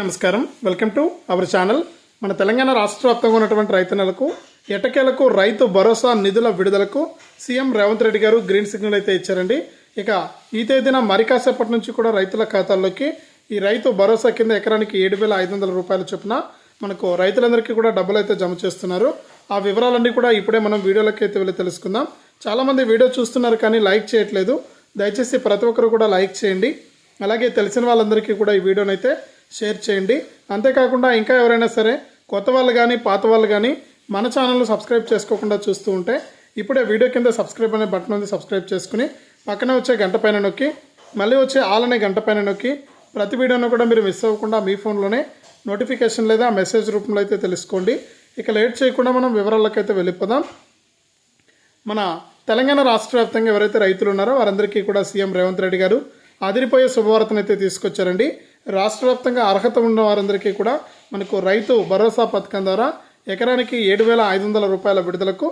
నమస్కారం, welcome to our channel. మన తెలంగాణ రాష్ట్ర వ్యాప్తంగా ఉన్నటువంటి రైతన్నలకు ఎటకేలకు రైతు భరోసా నిధుల విడుదలకు సీఎం రేవంత్ రెడ్డి గారు గ్రీన్ సిగ్నల్ అయితే ఇచ్చారండి. ఇక ఈ తేదీన మరి కాసేపటి నుంచి కూడా రైతుల ఖాతాల్లోకి ఈ రైతు భరోసా కింద ఎకరానికి 7,500 రూపాయల చొప్పున మనకు రైతులందరికీ కూడా డబ్బులు అయితే జమ చేస్తున్నారు. ఆ వివరాలన్నీ కూడా ఇప్పుడే మనం వీడియోలోకి అయితే వెళ్ళి తెలుసుకుందాం. చాలామంది వీడియో చూస్తున్నారు కానీ లైక్ చేయట్లేదు. దయచేసి ప్రతి ఒక్కరు కూడా లైక్ చేయండి. అలాగే తెలిసిన వాళ్ళందరికీ కూడా ఈ వీడియోని అయితే షేర్ చేయండి. అంతేకాకుండా ఇంకా ఎవరైనా సరే కొత్త వాళ్ళు కానీ పాత వాళ్ళు కానీ మన ఛానల్ను సబ్స్క్రైబ్ చేసుకోకుండా చూస్తూ ఉంటే ఇప్పుడే వీడియో కింద సబ్స్క్రైబ్ అనే బటన్ ఉంది, సబ్స్క్రైబ్ చేసుకుని పక్కనే వచ్చే గంట పైన నొక్కి మళ్ళీ వచ్చే ఆల్ అనే గంట పైన నొక్కి ప్రతి వీడియోను కూడా మీరు మిస్ అవ్వకుండా మీ ఫోన్లోనే నోటిఫికేషన్ లేదా మెసేజ్ రూపంలో అయితే తెలుసుకోండి. ఇక లేట్ చేయకుండా మనం వివరాలకైతే వెళ్ళిపోదాం. మన తెలంగాణ రాష్ట్ర వ్యాప్తంగా ఎవరైతే రైతులు ఉన్నారో వారందరికీ కూడా సీఎం రేవంత్ రెడ్డి గారు అదిరిపోయే శుభవార్తను అయితే తీసుకొచ్చారండి. రాష్ట్ర వ్యాప్తంగా అర్హత ఉన్న వారందరికీ కూడా మనకు రైతు భరోసా పథకం ద్వారా ఎకరానికి 7,500 రూపాయల విడుదలకు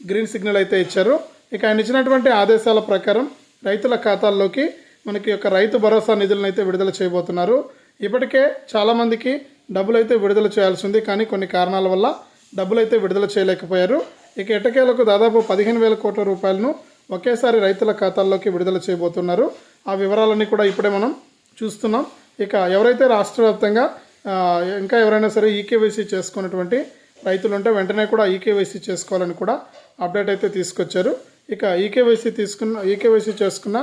గ్రీన్ సిగ్నల్ అయితే ఇచ్చారు. ఇక ఆయన ఇచ్చినటువంటి ఆదేశాల ప్రకారం రైతుల ఖాతాల్లోకి మనకి యొక్క రైతు భరోసా నిధులను అయితే విడుదల చేయబోతున్నారు. ఇప్పటికే చాలామందికి డబ్బులు అయితే విడుదల చేయాల్సి ఉంది, కానీ కొన్ని కారణాల వల్ల డబ్బులు అయితే విడుదల చేయలేకపోయారు. ఇక ఎట్టకేలకు దాదాపు 15,000 కోట్ల రూపాయలను ఒకేసారి రైతుల ఖాతాల్లోకి విడుదల చేయబోతున్నారు. ఆ వివరాలన్నీ కూడా ఇప్పుడే మనం చూస్తున్నాం. ఇక ఎవరైతే రాష్ట్ర వ్యాప్తంగా ఇంకా ఎవరైనా సరే ఈకేవైసీ చేసుకున్నటువంటి రైతులు ఉంటే వెంటనే కూడా ఈకేవైసీ చేసుకోవాలని కూడా అప్డేట్ అయితే తీసుకొచ్చారు. ఇక ఈకేవైసీ చేసుకున్న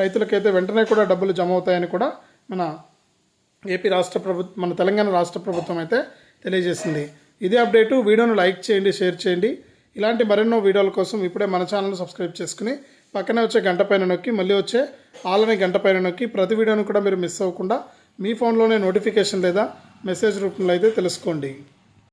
రైతులకైతే వెంటనే కూడా డబ్బులు జమ అవుతాయని కూడా మన తెలంగాణ రాష్ట్ర ప్రభుత్వం అయితే తెలియజేసింది. ఇదే అప్డేటు. వీడియోను లైక్ చేయండి, షేర్ చేయండి. ఇలాంటి మరెన్నో వీడియోల కోసం ఇప్పుడే మన ఛానల్ను సబ్స్క్రైబ్ చేసుకుని పక్కనే వచ్చే గంట పైన నొక్కి మళ్ళీ వచ్చే ఆల్ అనే గంట పైన నొక్కి ప్రతి వీడియోను కూడా మీరు మిస్ అవ్వకుండా మీ ఫోన్లోనే నోటిఫికేషన్ లేదా మెసేజ్ రూపంలో అయితే తెలుసుకోండి.